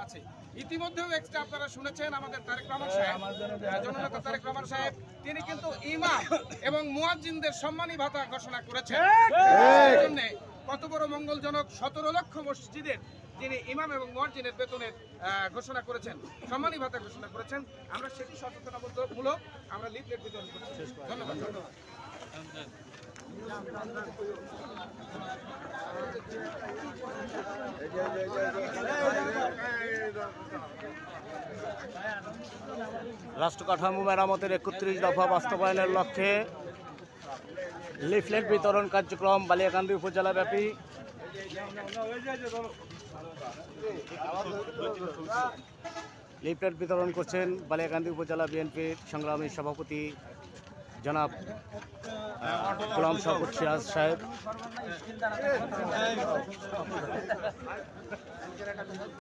আছে। ইতিমধ্যেও এক্সট্রা আপনারা শুনেছেন আমাদের তারেক রহমান সাহেব, জননেতা তারেক রহমান সাহেব, তিনি কিন্তু ইমাম এবং মুয়াজ্জিনদের সম্মানী ভাতা ঘোষণা করেছেন। এই জন্য কত বড় মঙ্গলজনক 17 লক্ষ মসজিদের যিনি ইমাম এবং মুয়াজ্জিনের বেতনের ঘোষণা করেছেন, সম্মানী ভাতা ঘোষণা করেছেন। আমরা সেটি সচেতনতামূলক আমরা লিফলেট বিতরণ করছি। ধন্যবাদ। রাষ্ট্র কাঠামো মেরামতের 31 দফা বাস্তবায়নের লক্ষ্যে লিফলেট বিতরণ কার্যক্রম বালিয়াকান্দি উপজেলা ব্যাপী। লিফলেট বিতরণ করছেন বালিয়াকান্দি উপজেলা বিএনপির সংগ্রামী সভাপতি জনাব গোলাম শওকত সিরাজ সাহেব।